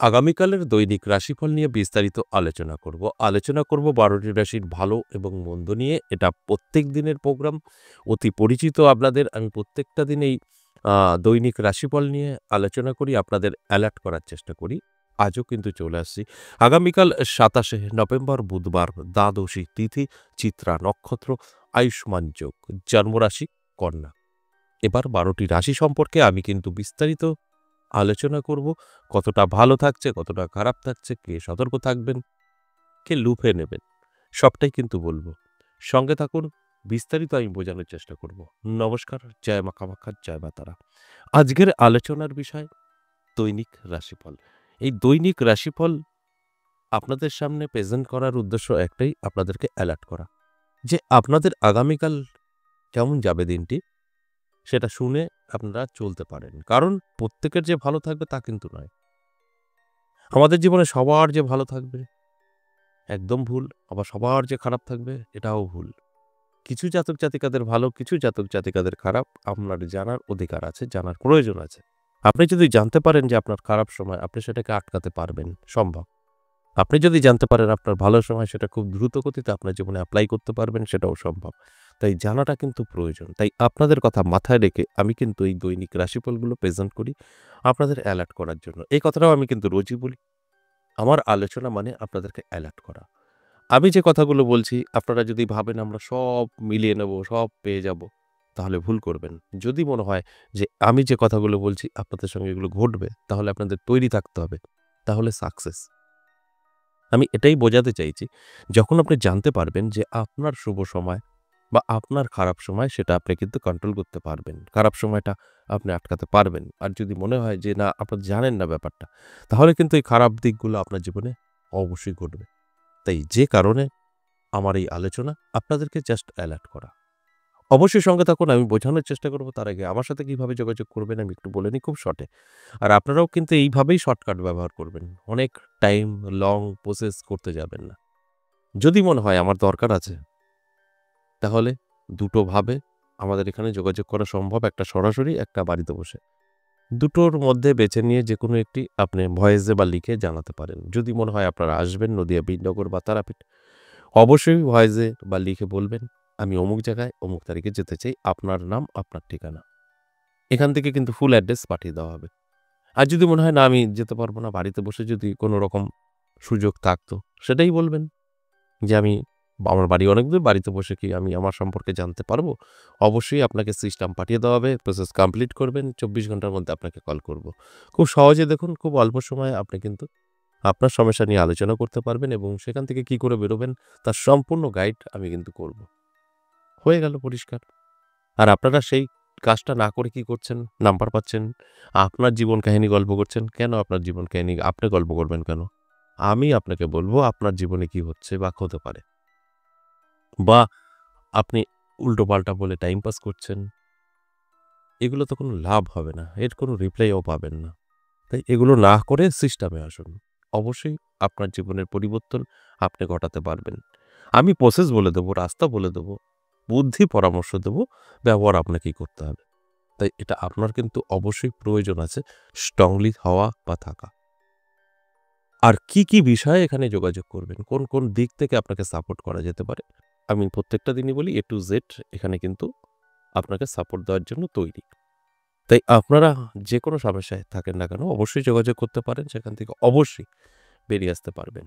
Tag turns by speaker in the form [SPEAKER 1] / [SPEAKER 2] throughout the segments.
[SPEAKER 1] আগামীকালের দৈনিক রাশিফল নিয়ে বিস্তারিত আলোচনা করব ১২টি রাশির ভালো এবং মন্দ নিয়ে। এটা প্রত্যেক দিনের প্রোগ্রাম, অতি পরিচিত আপনাদের। আমি প্রত্যেকটা দিনেই দৈনিক রাশিফল নিয়ে আলোচনা করি, আপনাদের অ্যালার্ট করার চেষ্টা করি। আজও কিন্তু চলে আসছি। আগামীকাল ২৭শে নভেম্বর বুধবার, দ্বাদশী তিথি, চিত্রা নক্ষত্র, আয়ুষ্মান যোগ, জন্মরাশি কন্যা। এবার ১২টি রাশি সম্পর্কে আমি কিন্তু বিস্তারিত আলোচনা করব। কতটা ভালো থাকছে, কতটা খারাপ থাকছে, কে সতর্ক থাকবেন, কে লুফে নেবেন, সবটাই কিন্তু বলবো। সঙ্গে থাকুন, বিস্তারিত আমি বোঝানোর চেষ্টা করব। নমস্কার, জয় মা কামাখ্যা, জয় মা তারা। আজকের আলোচনার বিষয় দৈনিক রাশিফল। এই দৈনিক রাশিফল আপনাদের সামনে প্রেজেন্ট করার উদ্দেশ্য একটাই, আপনাদেরকে অ্যালার্ট করা যে আপনাদের আগামীকাল কেমন যাবে দিনটি, সেটা শুনে আপনারা চলতে পারেন। কারণ প্রত্যেকের যে ভালো থাকবে তা কিন্তু নয়। আমাদের জীবনে সবার যে ভালো থাকবে একদম ভুল, আবার সবার যে খারাপ থাকবে এটাও ভুল। কিছু জাতক জাতিকাদের ভালো, কিছু জাতক জাতিকাদের খারাপ, আপনার জানার অধিকার আছে, জানার প্রয়োজন আছে। আপনি যদি জানতে পারেন যে আপনার খারাপ সময়, আপনি সেটাকে আটকাতে পারবেন, সম্ভব। আপনি যদি জানতে পারেন আপনার ভালো সময়, সেটা খুব দ্রুত গতিতে আপনার জীবনে অ্যাপ্লাই করতে পারবেন, সেটাও সম্ভব। তাই জানাটা কিন্তু প্রয়োজন। তাই আপনাদের কথা মাথায় রেখে আমি কিন্তু এই দৈনিক রাশিফলগুলো প্রেজেন্ট করি আপনাদের অ্যালার্ট করার জন্য। এই কথাটাও আমি কিন্তু রোজই বলি। আমার আলোচনা মানে আপনাদেরকে অ্যালার্ট করা। আমি যে কথাগুলো বলছি আপনারা যদি ভাবেন আমরা সব মিলিয়ে নেব, সব পেয়ে যাব, তাহলে ভুল করবেন। যদি মনে হয় যে আমি যে কথাগুলো বলছি আপনাদের সঙ্গে এগুলো ঘটবে, তাহলে আপনাদের তৈরি থাকতে হবে। তাহলে সাকসেস। আমি এটাই বোঝাতে চাইছি, যখন আপনি জানতে পারবেন যে আপনার শুভ সময় বা আপনার খারাপ সময়, সেটা আপনি কিন্তু কন্ট্রোল করতে পারবেন। খারাপ সময়টা আপনি আটকাতে পারবেন। আর যদি মনে হয় যে না, আপনি জানেন না ব্যাপারটা, তাহলে কিন্তু এই খারাপ দিকগুলো আপনার জীবনে অবশ্যই ঘটবে। তাই যে কারণে আমার এই আলোচনা আপনাদেরকে জাস্ট অ্যালার্ট করা। অবশ্যই সঙ্গে থাকুন, আমি বোঝানোর চেষ্টা করব। তার আগে আমার সাথে কিভাবে যোগাযোগ করবেন আমি একটু বলে নিই খুব শর্টে। আর আপনারাও কিন্তু এইভাবেই শর্টকাট ব্যবহার করবেন। অনেক টাইম লং প্রসেস করতে যাবেন না। যদি মনে হয় আমার দরকার আছে, তাহলে দুটো ভাবে আমাদের এখানে যোগাযোগ করা সম্ভব। একটা সরাসরি, একটা বাড়িতে বসে। দুটোর মধ্যে বেছে নিয়ে যেকোনো একটি আপনি ভয়েসে বা লিখে জানাতে পারেন। যদি মনে হয় আপনারা আসবেন নদিয়া, বিনগর বা তারাপীঠ, অবশ্যই ভয়েসে বা লিখে বলবেন, আমি অমুক জায়গায় অমুক তারিখে যেতে চাই। আপনার নাম, আপনার ঠিকানা। এখান থেকে কিন্তু ফুল অ্যাড্রেস পাঠিয়ে দেওয়া হবে। আর যদি মনে হয় না আমি যেতে পারবো না, বাড়িতে বসে যদি কোনো রকম সুযোগ থাকতো, সেটাই বলবেন যে আমার বাড়ি অনেক দূর, বাড়িতে বসে কি আমি আমার সম্পর্কে জানতে পারবো? অবশ্যই আপনাকে সিস্টেম পাঠিয়ে দেওয়া হবে। প্রসেস কমপ্লিট করবেন। ২৪ ঘন্টার মধ্যে আপনাকে কল করব। খুব সহজে দেখুন, খুব অল্প সময়ে আপনি কিন্তু আপনার সমস্যা নিয়ে আলোচনা করতে পারবেন এবং সেখান থেকে কি করে বেরোবেন তার সম্পূর্ণ গাইড আমি কিন্তু করব। হয়ে গেল পরিষ্কার। আর আপনারা সেই কাজটা না করে কি করছেন? নাম্বার পাচ্ছেন, আপনার জীবন কাহিনী গল্প করছেন। কেন আপনার জীবন কাহিনী আপনি গল্প করবেন কেন? আমি আপনাকে বলব আপনার জীবনে কি হচ্ছে বা হতে পারে। বা আপনি উল্টোপাল্টা বলে টাইম পাস করছেন। এগুলো তো কোনো লাভ হবে না। এর কোনো রিপ্লাইও পাবেন না। তাই এগুলো না করে সিস্টেমে আসুন। অবশ্যই আপনার জীবনের পরিবর্তন আপনি ঘটাতে পারবেন। আমি প্রসেস বলে দেব, রাস্তা বলে দেব, বুদ্ধি পরামর্শ দেব, ব্যবহার আপনাকেই করতে হবে। তাই এটা আপনার কিন্তু অবশ্যই প্রয়োজন আছে স্ট্রংলি হওয়া বা থাকা। আর কি বিষয়ে এখানে যোগাযোগ করবেন, কোন দিক থেকে আপনাকে সাপোর্ট করা যেতে পারে, আমি প্রত্যেকটা দিনই বলি A to Z এখানে কিন্তু আপনাকে সাপোর্ট দেওয়ার জন্য তৈরি। তাই আপনারা যেকোনো সমস্যায় থাকেন না কেন অবশ্যই যোগাযোগ করতে পারেন। সেখান থেকে অবশ্যই বেরিয়ে আসতে পারবেন।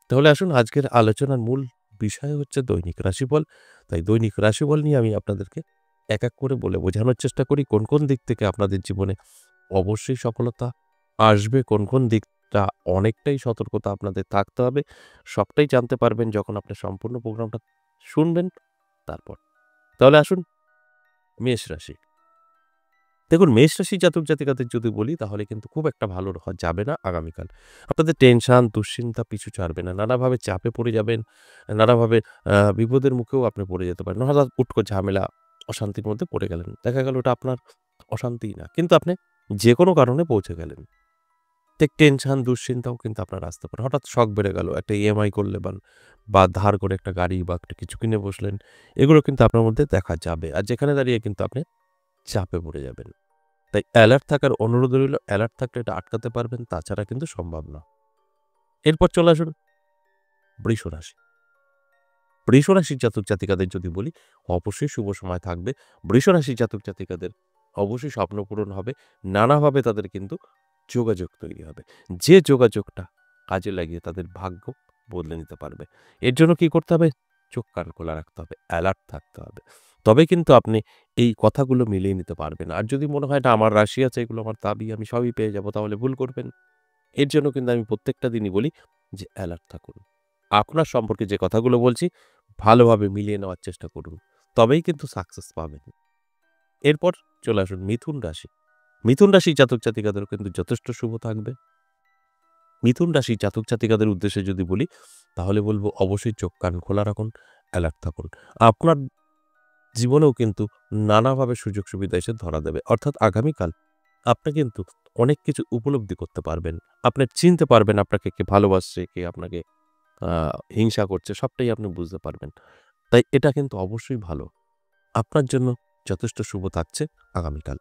[SPEAKER 1] তাহলে আসুন, আজকের আলোচনার মূল বিষয় হচ্ছে দৈনিক রাশিফল। তাই দৈনিক রাশিফল নিয়ে আমি আপনাদেরকে এক করে বলে বোঝানোর চেষ্টা করি কোন দিক থেকে আপনাদের জীবনে অবশ্যই সফলতা আসবে, কোন দিকটা অনেকটাই সতর্কতা আপনাদের থাকতে হবে। সবটাই জানতে পারবেন যখন আপনি সম্পূর্ণ প্রোগ্রামটা শুনবেন তারপর। তাহলে আসুন, মেষ রাশি। দেখুন, মেষ রাশি জাতক জাতিকাদের যদি বলি তাহলে কিন্তু খুব একটা ভালো যাবে না আগামীকাল। আপনাদের টেনশন, দুশ্চিন্তা পিছু ছাড়বে না। নানাভাবে চাপে পড়ে যাবেন, নানাভাবে বিপদের মুখেও আপনি পড়ে যেতে পারেন। হঠাৎ উটকো ঝামেলা, অশান্তির মধ্যে পড়ে গেলেন। দেখা গেল ওটা আপনার অশান্তিই না। কিন্তু আপনি যেকোনো কারণে পৌঁছে গেলেন। টেনশন, দুশ্চিন্তাও কিন্তু আপনার আসতে পারে। হঠাৎ শখ বেড়ে গেল। একটা ইএমআই করলে বা ধার করে একটা গাড়ি বা একটা কিছু কিনে বসলেন। এগুলো কিন্তু আপনার মধ্যে দেখা যাবে। আর যেখানে দাঁড়িয়ে কিন্তু আপনি চাপে পড়ে যাবেন। তাই অ্যালার্ট থাকার অনুরোধ রইল। অ্যালার্ট থাকলে এটা আটকাতে পারবেন, তাছাড়া কিন্তু সম্ভব না। এরপর চলে আসুন বৃষরাশি। বৃষরাশির জাতক জাতিকাদের যদি বলি, অবশ্যই শুভ সময় থাকবে। বৃষরাশির জাতক জাতিকাদের অবশ্যই স্বপ্ন পূরণ হবে। নানাভাবে তাদের কিন্তু যোগাযোগ তৈরি হবে। যে যোগাযোগটা কাজে লাগিয়ে তাদের ভাগ্য বদলে নিতে পারবে। এর জন্য কি করতে হবে? চোখ কান খোলা রাখতে হবে, অ্যালার্ট থাকতে হবে। তবে কিন্তু আপনি এই কথাগুলো মিলিয়ে নিতে পারবেন। আর যদি মনে হয়, এটা আমার রাশি আছে, এগুলো আমার দাবি, আমি সবই পেয়ে যাব, তাহলে ভুল করবেন। এর জন্য কিন্তু আমি প্রত্যেকটা দিনই বলি যে অ্যালার্ট থাকুন। আপনার সম্পর্কে যে কথাগুলো বলছি ভালোভাবে মিলিয়ে নেওয়ার চেষ্টা করুন। তবেই কিন্তু সাকসেস পাবেন। এরপর চলে আসুন মিথুন রাশি। মিথুন রাশির জাতক জাতিকাদেরও কিন্তু যথেষ্ট শুভ থাকবে। মিথুন রাশির জাতক জাতিকাদের উদ্দেশ্যে যদি বলি, তাহলে বলব অবশ্যই চোখ কান খোলা রাখুন, অ্যালার্ট থাকুন। আপনার জীবনেও কিন্তু নানাভাবে সুযোগ সুবিধা এসে ধরা দেবে। অর্থাৎ আগামীকাল আপনি কিন্তু অনেক কিছু উপলব্ধি করতে পারবেন। আপনি চিনতে পারবেন আপনাকে কে ভালোবাসছে, কে আপনাকে আ হিংসা করছে, সবটাই আপনি বুঝতে পারবেন। তাই এটা কিন্তু অবশ্যই ভালো। আপনার জন্য যথেষ্ট শুভ থাকছে আগামীকাল।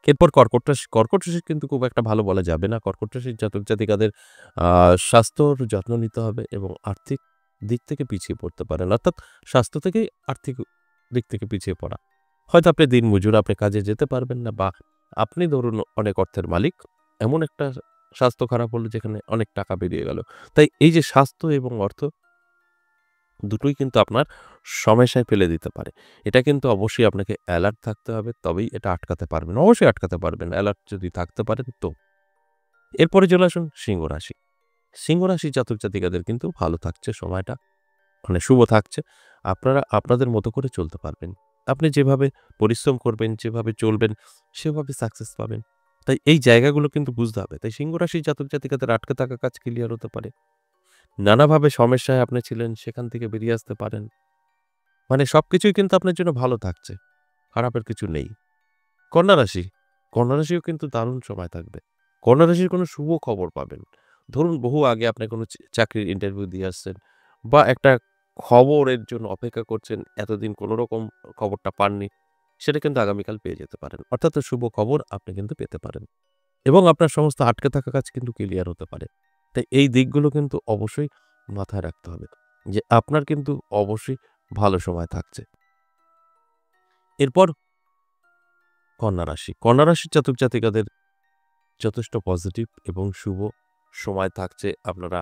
[SPEAKER 1] এরপর কর্কট রাশি। কর্কট রাশি কিন্তু খুব একটা ভালো বলা যাবে না। কর্কট রাশির জাতক জাতিকাদের আ স্বাস্থ্যর যত্ন নিতে হবে এবং আর্থিক দিক থেকে পিছিয়ে পড়তে পারেন। অর্থাৎ স্বাস্থ্য থেকেই আর্থিক দিক থেকে পিছিয়ে পড়া। হয়তো আপনি দিনমজুর, আপনি কাজে যেতে পারবেন না, বা আপনি ধরুন অনেক অর্থের মালিক। এমন একটা স্বাস্থ্য খারাপ হলো যেখানে অনেক টাকা বেরিয়ে গেল। তাই এই যে স্বাস্থ্য এবং অর্থ দুটোই কিন্তু আপনার সমস্যায় ফেলে দিতে পারে। এটা কিন্তু অবশ্যই আপনাকে অ্যালার্ট থাকতে হবে, তবেই এটা আটকাতে পারবেন। অবশ্যই আটকাতে পারবেন অ্যালার্ট যদি থাকতে পারেন তো। এরপরে চলে আসুন সিংহ রাশি। সিংহ রাশির জাতক জাতিকাদের কিন্তু ভালো থাকছে সময়টা, মানে শুভ থাকছে। আপনারা আপনাদের মতো করে চলতে পারবেন। আপনি যেভাবে পরিশ্রম করবেন, যেভাবে চলবেন, সেভাবে সাকসেস পাবেন। তাই এই জায়গাগুলো কিন্তু বুঝতে হবে। তাই সিংহ রাশির জাতক জাতিকাদের আটকে থাকা কাজ ক্লিয়ার হতে পারে। নানাভাবে সমস্যায় আপনি ছিলেন, সেখান থেকে বেরিয়ে আসতে পারেন। মানে সবকিছুই কিন্তু আপনার জন্য ভালো থাকছে। খারাপের কিছু নেই। কন্যা রাশি। কন্যা রাশিও কিন্তু দারুণ সময় থাকবে। কন্যা রাশির কোনো শুভ খবর পাবেন। ধরুন বহু আগে আপনি কোনো চাকরির ইন্টারভিউ দিয়ে আসছেন, বা একটা খবরের জন্য অপেক্ষা করছেন, এতদিন কোনোরকম খবরটা পাননি। সেটা কিন্তু আগামীকাল পেয়ে যেতে পারেন। অর্থাৎ শুভ খবর আপনি কিন্তু পেতে পারেন। এবং আপনার সমস্ত আটকে থাকা কাজ কিন্তু ক্লিয়ার হতে পারে। তাই এই দিকগুলো কিন্তু অবশ্যই মাথায় রাখতে হবে যে আপনার কিন্তু অবশ্যই ভালো সময় থাকছে। এরপর কন্যা রাশি। কন্যা রাশির জাতক জাতিকাদের যথেষ্ট পজিটিভ এবং শুভ সময় থাকছে। আপনারা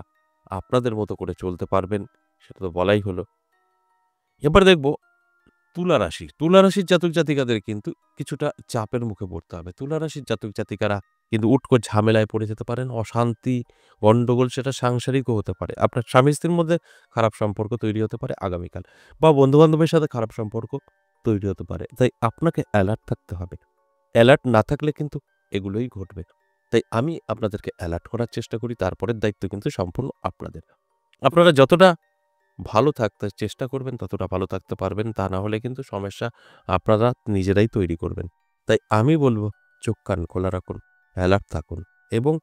[SPEAKER 1] আপনাদের মতো করে চলতে পারবেন, সেটা তো বলাই হলো। এবার দেখব তুলা রাশি। তুলা রাশির জাতক জাতিকাদের কিন্তু কিছুটা চাপের মুখে পড়তে হবে। তুলা রাশির জাতক জাতিকারা কিন্তু উটকো ঝামেলায় পড়ে যেতে পারেন। অশান্তি, গন্ডগোল, সেটা সাংসারিকও হতে পারে। আপনার স্বামী-স্ত্রীর মধ্যে খারাপ সম্পর্ক তৈরি হতে পারে আগামীকাল। বা বন্ধু-বান্ধবের সাথে খারাপ সম্পর্ক তৈরি হতে পারে। তাই আপনাকে অ্যালার্ট থাকতে হবে। অ্যালার্ট না থাকলে কিন্তু এগুলোই ঘটবে। তাই আমি আপনাদেরকে অ্যালার্ট করার চেষ্টা করি। তারপরের দায়িত্ব কিন্তু সম্পূর্ণ আপনাদের। আপনারা যতটা ভালো থাকতে চেষ্টা করবেন, ততটা ভালো থাকতে পারবেন। তা না হলে কিন্তু সমস্যা আপনারা নিজেরাই তৈরি করবেন। তাই আমি বলব, চোখ কান খোলা রাখুন, অ্যালার্ট থাকুন এবং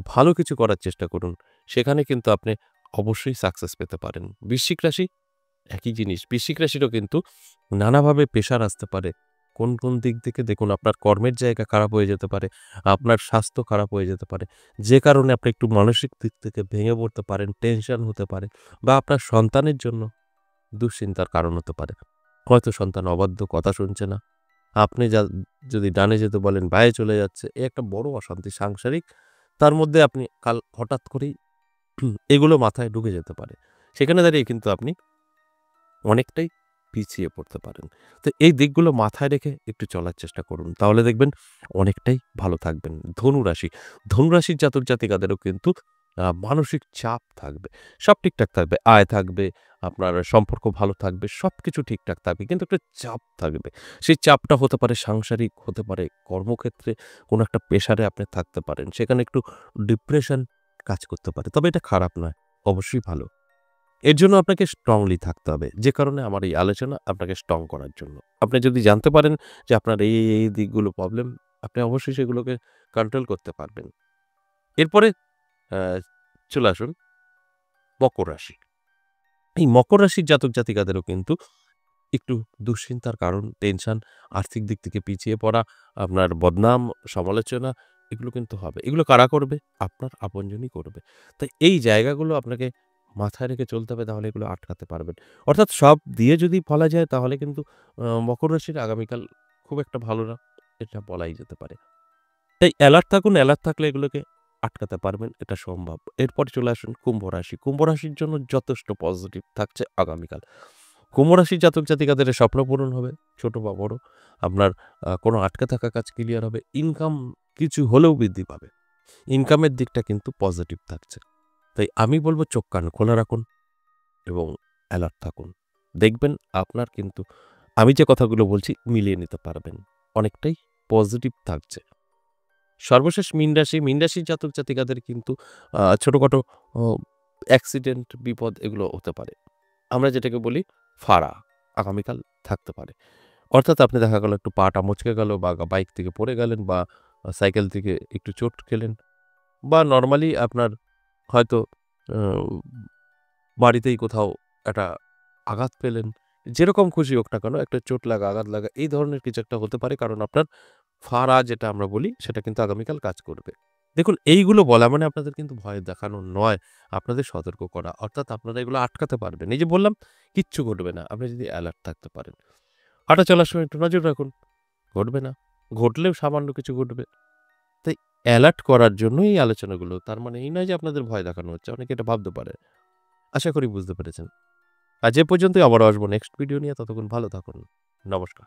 [SPEAKER 1] ভালো কিছু করার চেষ্টা করুন। সেখানে কিন্তু আপনি অবশ্যই সাকসেস পেতে পারেন। বৃশ্চিক রাশি একই জিনিস। বৃশ্চিক রাশিরও কিন্তু নানাভাবে প্রেশার আসতে পারে। কোন দিক থেকে দেখুন, আপনার কর্মের জায়গা খারাপ হয়ে যেতে পারে, আপনার স্বাস্থ্য খারাপ হয়ে যেতে পারে। যে কারণে আপনি একটু মানসিক দিক থেকে ভেঙে পড়তে পারেন, টেনশন হতে পারে, বা আপনার সন্তানের জন্য দুশ্চিন্তার কারণ হতে পারে। হয়তো সন্তান অবাধ্য, কথা শুনছে না। আপনি যদি ডানে যেতে বলেন বাঁয়ে চলে যাচ্ছে। এ একটা বড় অশান্তি সাংসারিক। তার মধ্যে আপনি কাল হঠাৎ করেই এগুলো মাথায় ঢুকে যেতে পারে। সেখানে দাঁড়িয়ে কিন্তু আপনি অনেকটাই পিছিয়ে পড়তে পারেন। তো এই দিকগুলো মাথায় রেখে একটু চলার চেষ্টা করুন। তাহলে দেখবেন অনেকটাই ভালো থাকবেন। ধনুরাশি। ধনুরাশির জাতক জাতিকাদেরও কিন্তু মানসিক চাপ থাকবে। সব ঠিকঠাক থাকবে। আয় থাকবে, আপনার সম্পর্ক ভালো থাকবে, সবকিছু ঠিকঠাক থাকবে। কিন্তু একটা চাপ থাকবে। সেই চাপটা হতে পারে সাংসারিক, হতে পারে কর্মক্ষেত্রে কোনো একটা প্রেশারে আপনি থাকতে পারেন। সেখানে একটু ডিপ্রেশন কাজ করতে পারে। তবে এটা খারাপ নয়, অবশ্যই ভালো। এর জন্য আপনাকে স্ট্রংলি থাকতে হবে। যে কারণে আমার এই আলোচনা আপনাকে স্ট্রং করার জন্য। আপনি যদি জানতে পারেন যে আপনার এই দিকগুলো প্রবলেম, আপনি অবশ্যই সেগুলোকে কন্ট্রোল করতে পারবেন। এরপরে আ চলে আসুন মকর রাশি। এই মকর রাশির জাতক জাতিকাদেরও কিন্তু একটু দুশ্চিন্তার কারণ, টেনশন, আর্থিক দিক থেকে পিছিয়ে পড়া, আপনার বদনাম, সমালোচনা এগুলো কিন্তু হবে। এগুলো কারা করবে? আপনার আপনজনই করবে। তাই এই জায়গাগুলো আপনাকে মাথায় রেখে চলতে হবে, তাহলে এগুলো আটকাতে পারবেন। অর্থাৎ সব দিয়ে যদি বলা যায় তাহলে কিন্তু মকর রাশির আগামীকাল খুব একটা ভালো না, এটা বলাই যেতে পারে। তাই অ্যালার্ট থাকুন, অ্যালার্ট থাকলে এগুলোকে আটকাতে পারবেন, এটা সম্ভব। এরপরে চলে আসুন কুম্ভ রাশি। কুম্ভ রাশির জন্য যথেষ্ট পজিটিভ থাকছে আগামীকাল। কুম্ভ রাশির জাতক জাতিকাদের স্বপ্ন পূরণ হবে, ছোট বা বড়। আপনার কোনো আটকে থাকা কাজ ক্লিয়ার হবে। ইনকাম কিছু হলেও বৃদ্ধি পাবে। ইনকামের দিকটা কিন্তু পজিটিভ থাকছে। তাই আমি বলব চোখ কান খোলা রাখুন এবং অ্যালার্ট থাকুন। দেখবেন আপনার কিন্তু আমি যে কথাগুলো বলছি মিলিয়ে নিতে পারবেন। অনেকটাই পজিটিভ থাকছে। সর্বশেষ মীন রাশি। মীন রাশির জাতক জাতিকাদের কিন্তু ছোটখাটো ও অ্যাক্সিডেন্ট, বিপদ এগুলো হতে পারে। আমরা যেটাকে বলি ফাঁড়া আগামীকাল থাকতে পারে। অর্থাৎ আপনি দেখা গেল একটু পাটা মচকে গেল বা বাইক থেকে পড়ে গেলেন বা সাইকেল থেকে একটু চোট খেলেন বা নরমালি আপনার হয়তো আ বাড়িতেই কোথাও একটা আঘাত পেলেন। যেরকম খুশি হোক না কেন একটা চোট লাগা, আঘাত লাগা এই ধরনের কিছু একটা হতে পারে। কারণ আপনার ফাঁড়া যেটা আমরা বলি সেটা কিন্তু আগামীকাল কাজ করবে। দেখুন এইগুলো বলা মানে আপনাদের কিন্তু ভয় দেখানো নয়, আপনাদের সতর্ক করা। অর্থাৎ আপনারা এগুলো আটকাতে পারবেন। এই যে বললাম কিচ্ছু ঘটবে না। আপনি যদি অ্যালার্ট থাকতে পারেন। হাঁটা চলার সময় একটু নজর রাখুন। ঘটবে না। ঘটলেও সামান্য কিছু ঘটবে। তাই অ্যালার্ট করার জন্যই এই আলোচনাগুলো। তার মানে এই নয় যে আপনাদের ভয় দেখানো হচ্ছে। অনেকে এটা ভাবতে পারে। আশা করি বুঝতে পেরেছেন। আজ এ পর্যন্তই, আবারও আসবো নেক্সট ভিডিও নিয়ে। ততক্ষণ ভালো থাকুন। নমস্কার।